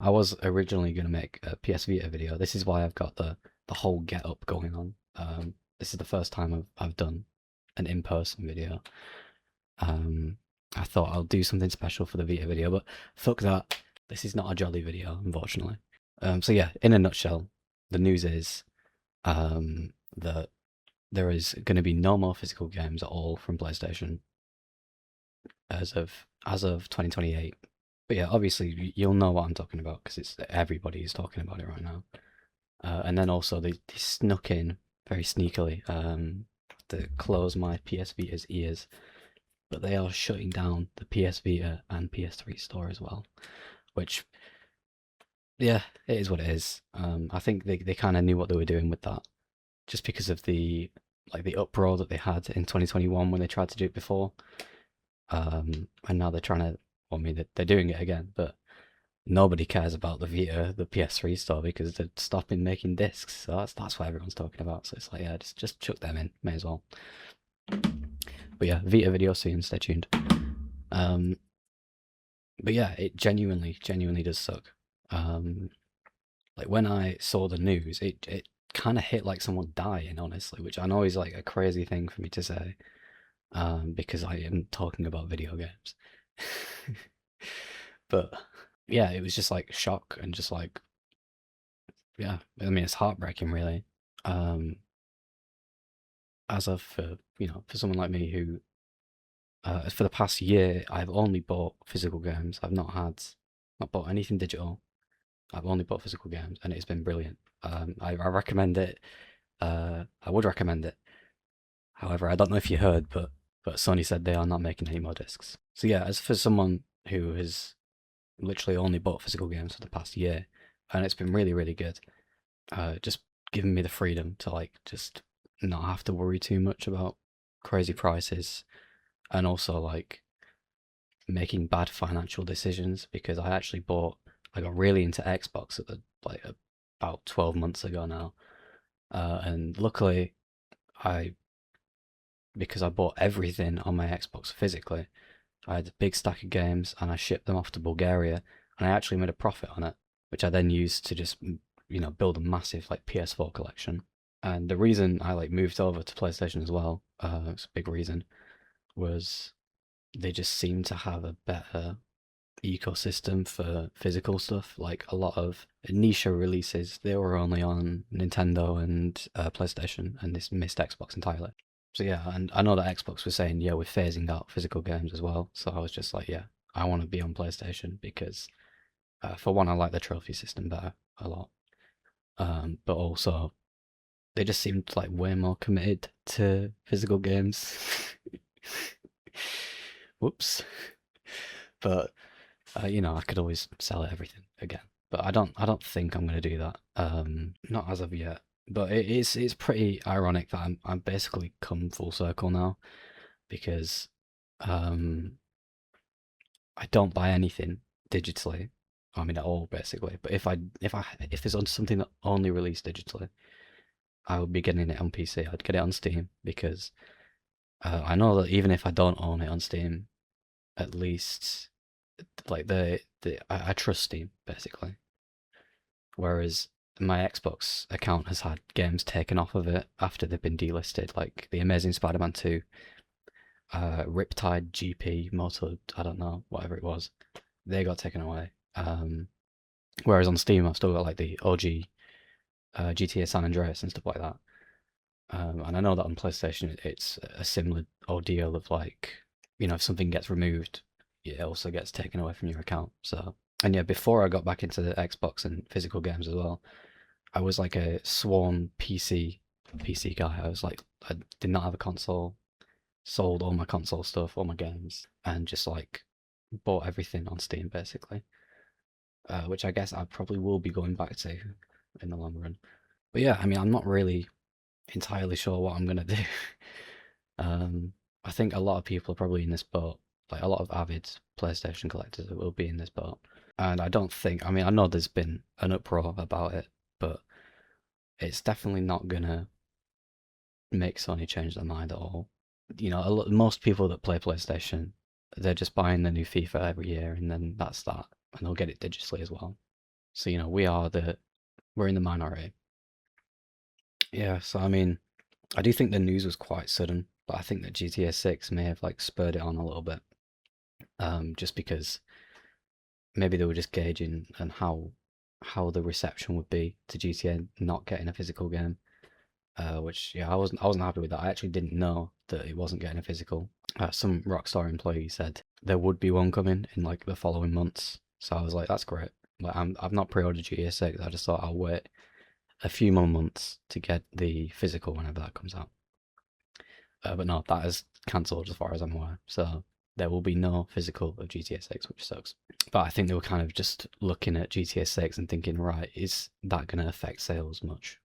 I was originally gonna make a PS Vita video. This is why I've got the whole get up going on. This is the first time I've done an in-person video. Um, I thought I'll do something special for the Vita video, but fuck that. This is not a jolly video, unfortunately. So yeah, in a nutshell, the news is that there is going to be no more physical games at all from PlayStation as of 2028. But yeah, obviously you'll know what I'm talking about because it's everybody is talking about it right now. And then also they snuck in very sneakily to close my PS Vita's ears, but they are shutting down the PS Vita and PS3 store as well. Which, yeah, it is what it is. I think they kind of knew what they were doing with that, just because of the uproar that they had in 2021 when they tried to do it before. And now they're trying to. Well, I mean, they're doing it again, but nobody cares about the Vita, the PS3 store because they're stopping making discs. So that's what everyone's talking about. So it's like, yeah, just chuck them in, may as well. But yeah, Vita video soon. Stay tuned. Um, but yeah, it genuinely does suck. Like when I saw the news, it kind of hit like someone dying, honestly, which I know is like a crazy thing for me to say, because I am talking about video games. But yeah, it was just like shock and just like, yeah, I mean, it's heartbreaking, really. Um, as of for someone like me who, for the past year, I've only bought physical games. I've not bought anything digital. I've only bought physical games, and it's been brilliant. I recommend it. I would recommend it. However, I don't know if you heard, but Sony said they are not making any more discs. So yeah, as for someone who has literally only bought physical games for the past year, and it's been really good. Just giving me the freedom to like just not have to worry too much about crazy prices, and also like making bad financial decisions because I got really into Xbox at the like about 12 months ago now, and luckily I because I bought everything on my Xbox physically. I had a big stack of games and I shipped them off to Bulgaria, and I actually made a profit on it, which I then used to just build a massive like PS4 collection. And the reason I like moved over to PlayStation as well, it's a big reason, was they just seem to have a better ecosystem for physical stuff. Like a lot of niche releases, they were only on Nintendo and PlayStation, and this missed Xbox entirely. So yeah, and I know that Xbox was saying, yeah, we're phasing out physical games as well. So I was just like, yeah, I want to be on PlayStation because, for one, I like the trophy system better a lot. But also, they just seemed like way more committed to physical games. Whoops. But I could always sell everything again. But I don't think I'm gonna do that. Not as of yet. But it's pretty ironic that I'm basically come full circle now because um I don't buy anything digitally. I mean at all basically. But if there's something that only released digitally, I would be getting it on PC. I'd get it on Steam because I know that even if I don't own it on Steam, at least like I trust Steam basically. Whereas my Xbox account has had games taken off of it after they've been delisted, like The Amazing Spider-Man 2, Riptide GP, Moto, I don't know, whatever it was. They got taken away. Whereas on Steam, I've still got like the OG GTA San Andreas and stuff like that. And I know that on PlayStation, it's a similar ordeal of like, if something gets removed, it also gets taken away from your account. So, and yeah, before I got back into the Xbox and physical games as well, I was like a sworn PC guy. I was like, I did not have a console, sold all my console stuff, all my games, and just like bought everything on Steam basically. Which I guess I probably will be going back to in the long run. But yeah, I mean, I'm not really entirely sure what I'm gonna do. I think a lot of people are probably in this boat. Like a lot of avid PlayStation collectors will be in this boat. And I don't think, I mean, I know there's been an uproar about it, but it's definitely not gonna make Sony change their mind at all. Most people that play PlayStation, they're just buying the new FIFA every year, and then that's that, and they'll get it digitally as well. So we're in the minority. Yeah, so I mean, I do think the news was quite sudden, but I think that GTA 6 may have like spurred it on a little bit. Just because maybe they were just gauging and how the reception would be to GTA not getting a physical game. Which yeah, I wasn't happy with that. I actually didn't know that it wasn't getting a physical. Some Rockstar employee said there would be one coming in like the following months. So I was like, that's great. Like I've not pre-ordered GTA 6. I just thought I'll wait a few more months to get the physical whenever that comes out. But no, that is cancelled as far as I'm aware. So there will be no physical of GTA 6, which sucks. But I think they were kind of just looking at GTA 6 and thinking, right, is that going to affect sales much?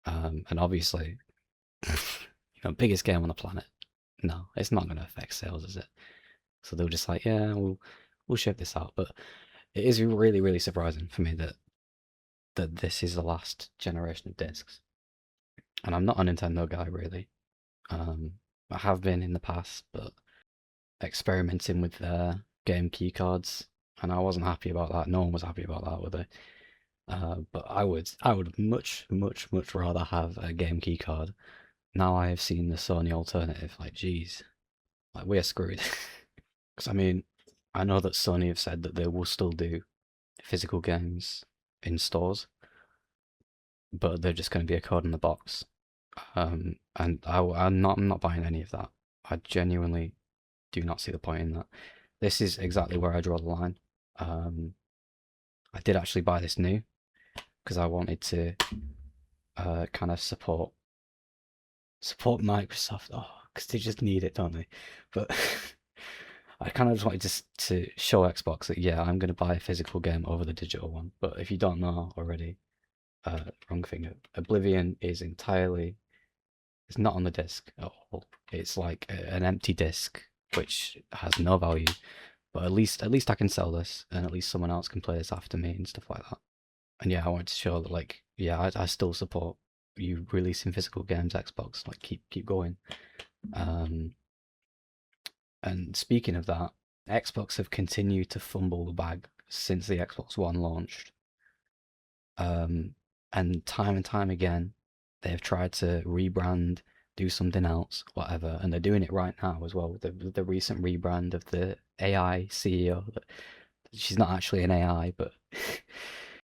And obviously, biggest game on the planet. No, it's not going to affect sales, is it? So they were just like, yeah, we'll ship this out. But it is really, really surprising for me that this is the last generation of discs. And I'm not a Nintendo guy, really. I have been in the past, but experimenting with their game key cards, and I wasn't happy about that. No one was happy about that, were they? But I would much, much, much rather have a game key card. Now I have seen the Sony alternative. Like, geez, like we're screwed. Because I mean, I know that Sony have said that they will still do physical games in stores, but they're just going to be a code in the box. And I'm not buying any of that. I genuinely do not see the point in that. This is exactly where I draw the line. Um, I did actually buy this new because I wanted to kind of support Microsoft. Oh, because they just need it, don't they? But I kind of just wanted to show Xbox that yeah, I'm going to buy a physical game over the digital one. But if you don't know already, wrong thing. Oblivion is entirely. It's not on the disc at all. It's like an empty disc which has no value. But at least I can sell this, and at least someone else can play this after me and stuff like that. And yeah, I wanted to show that like yeah, I still support you releasing physical games, Xbox. Like keep going. Um, and speaking of that, Xbox have continued to fumble the bag since the Xbox One launched. Um, and time again, they've tried to rebrand, do something else, whatever, and they're doing it right now as well. The recent rebrand of the AI CEO. She's not actually an AI, but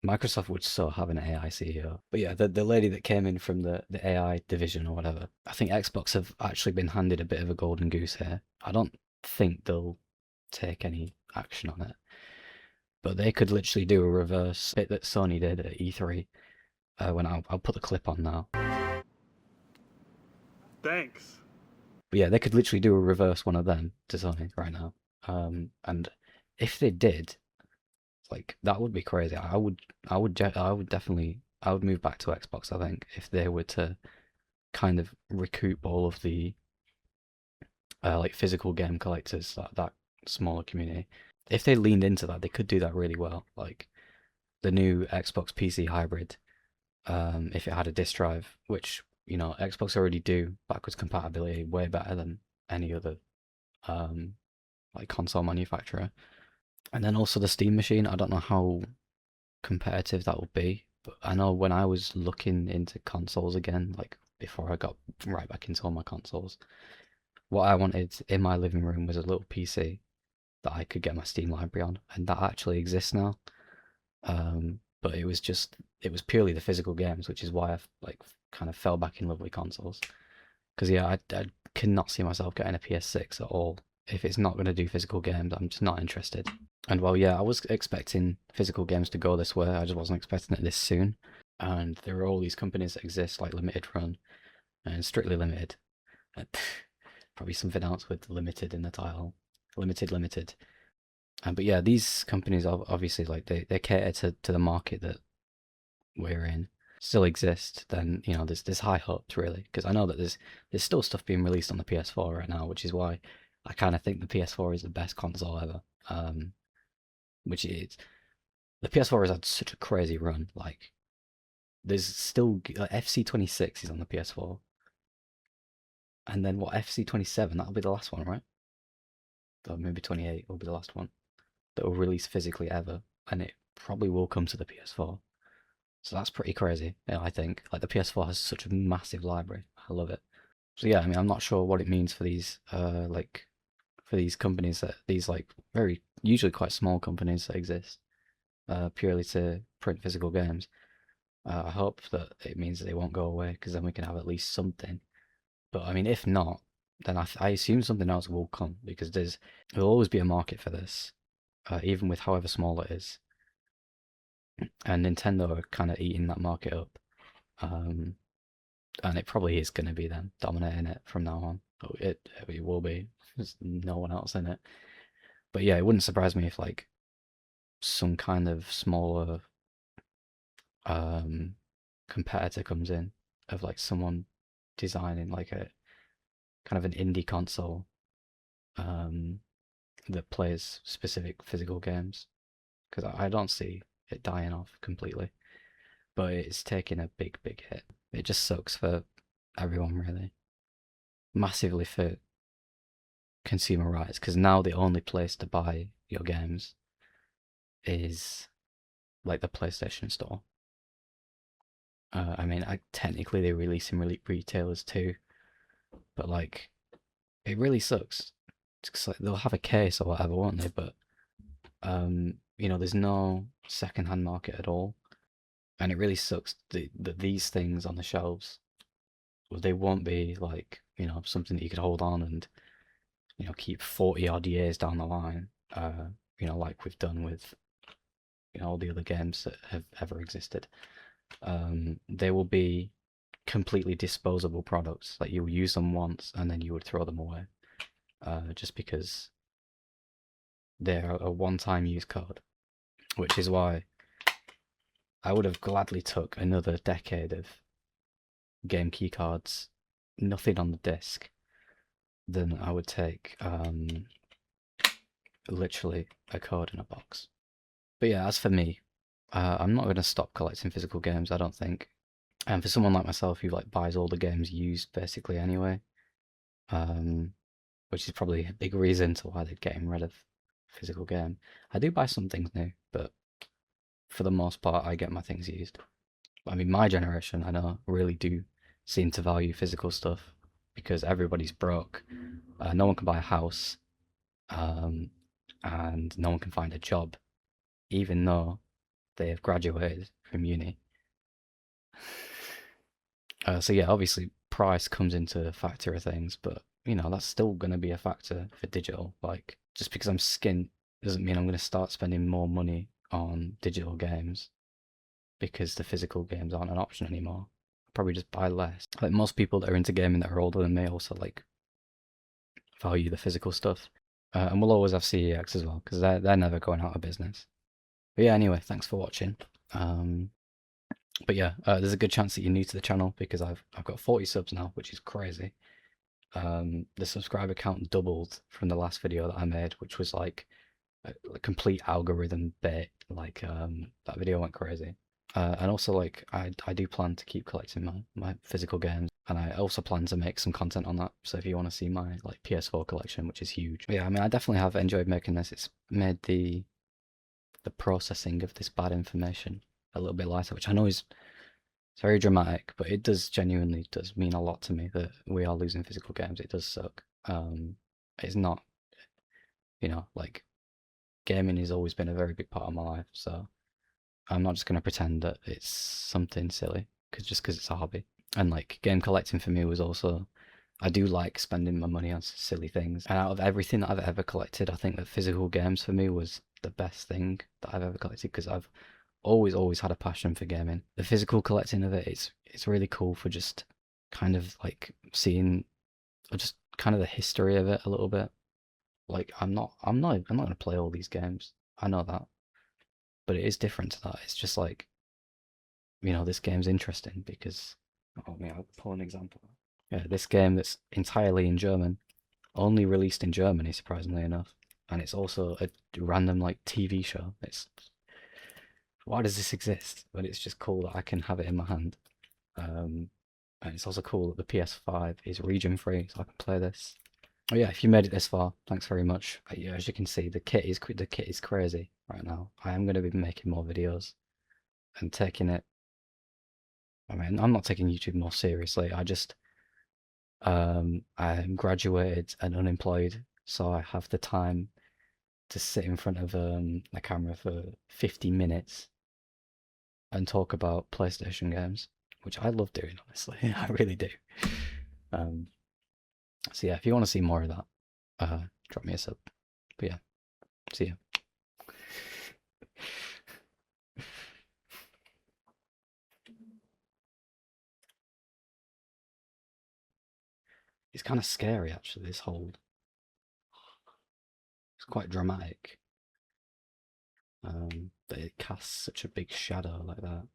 Microsoft would so have an AI CEO. But yeah, the lady that came in from the AI division or whatever. I think Xbox have actually been handed a bit of a golden goose here. I don't think they'll take any action on it. But they could literally do a reverse bit that Sony did at E3. When I'll put the clip on now. Thanks. But yeah, they could literally do a reverse one of them to Sony right now. And if they did, like that would be crazy. I would definitely, I would move back to Xbox. I think if they were to kind of recoup all of the like physical game collectors, that smaller community. If they leaned into that, they could do that really well. Like the new Xbox PC hybrid, if it had a disk drive, which Xbox already do backwards compatibility way better than any other um, like console manufacturer. And then also the Steam machine. I don't know how competitive that will be, but I know when I was looking into consoles again, like before I got right back into all my consoles, what I wanted in my living room was a little PC that I could get my Steam library on, and that actually exists now. But it was purely the physical games, which is why I like kind of fell back in love with consoles. Because yeah, I cannot see myself getting a PS6 at all. If it's not going to do physical games, I'm just not interested. And well, yeah, I was expecting physical games to go this way. I just wasn't expecting it this soon. And there are all these companies that exist, like Limited Run and Strictly Limited. Probably something else with limited in the title. Limited. But yeah, these companies are obviously like they cater to the market that we're in. Still exist, then there's high hopes really, because I know that there's still stuff being released on the PS4 right now, which is why I kind of think the PS4 is the best console ever. Which it is. The PS4 has had such a crazy run. Like there's still like, FC26 is on the PS4, and then what FC27? That'll be the last one, right? Or maybe 28 will be the last one that will release physically ever, and it probably will come to the PS4. So that's pretty crazy, yeah, I think. Like the PS4 has such a massive library. I love it. So yeah, I mean, I'm not sure what it means for these like for these companies that these like very usually quite small companies that exist purely to print physical games. I hope that it means that they won't go away because then we can have at least something. But I mean, if not, then I assume something else will come because there'll always be a market for this, even with however small it is. And Nintendo are kind of eating that market up. Um, and it probably is going to be them dominating it from now on. It will be. There's no one else in it. But yeah, it wouldn't surprise me if like some kind of smaller um competitor comes in of like someone designing like a kind of an indie console um that plays specific physical games because I don't see it dying off completely, but it's taking a big hit. It just sucks for everyone really, massively for consumer rights because now the only place to buy your games is like the PlayStation Store. I mean, technically they release in retailers too, but like it really sucks. It's like they'll have a case or whatever, won't they? But there's no secondhand market at all, and it really sucks that these things on the shelves, well, they won't be like something that you could hold on and keep 40 odd years down the line. Like we've done with all the other games that have ever existed. They will be completely disposable products. Like you'll use them once and then you would throw them away, just because they're a one-time use code. Which is why I would have gladly took another decade of game key cards, nothing on the disc, than I would take literally a code in a box. But yeah, as for me, I'm not going to stop collecting physical games, I don't think. And for someone like myself who like buys all the games used basically anyway, which is probably a big reason to why they're getting rid of physical game. I do buy some things new, but for the most part, I get my things used. I mean, my generation, I know, really do seem to value physical stuff because everybody's broke. No one can buy a house, um, and no one can find a job, even though they have graduated from uni. So yeah, obviously price comes into the factor of things, but that's still going to be a factor for digital. Like just because I'm skint doesn't mean I'm going to start spending more money on digital games because the physical games aren't an option anymore. I'll probably just buy less. Like most people that are into gaming that are older than me also like value the physical stuff. And we'll always have CEX as well because they're never going out of business. But yeah, anyway, thanks for watching. But yeah, there's a good chance that you're new to the channel because I've got 40 subs now, which is crazy. The subscriber count doubled from the last video that I made, which was like a complete algorithm bait. Like that video went crazy. And also like I do plan to keep collecting my physical games, and I also plan to make some content on that. So if you want to see my like PS4 collection, which is huge. But yeah, I mean I definitely have enjoyed making this. It's made the processing of this bad information a little bit lighter, which I know is it's very dramatic, but it genuinely does mean a lot to me that we are losing physical games. It does suck. It's not, like gaming has always been a very big part of my life, so I'm not just going to pretend that it's something silly just because it's a hobby. And like game collecting for me was also, I do like spending my money on silly things. And out of everything that I've ever collected, I think that physical games for me was the best thing that I've ever collected because I've always had a passion for gaming. The physical collecting of it's really cool for just kind of like seeing just kind of the history of it a little bit. Like I'm not gonna play all these games. I know that. But it is different to that. It's just like this game's interesting because I'll pull an example. Yeah, this game that's entirely in German, only released in Germany, surprisingly enough. And it's also a random like TV show. Why does this exist? But it's just cool that I can have it in my hand. And it's also cool that the PS5 is region free, so I can play this Oh yeah, if you made it this far, thanks very much. Yeah, as you can see, the kit is crazy right now. I am going to be making more videos and taking it. I mean, I'm not taking YouTube more seriously. I'm graduated and unemployed, so I have the time to sit in front of a camera for 50 minutes and talk about PlayStation games, which I love doing, honestly. I really do. Um, so yeah, if you want to see more of that, drop me a sub. But yeah, see ya. It's kind of scary actually. It's quite dramatic. That it casts such a big shadow like that.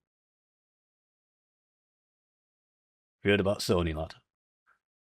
You heard about Sony, lad?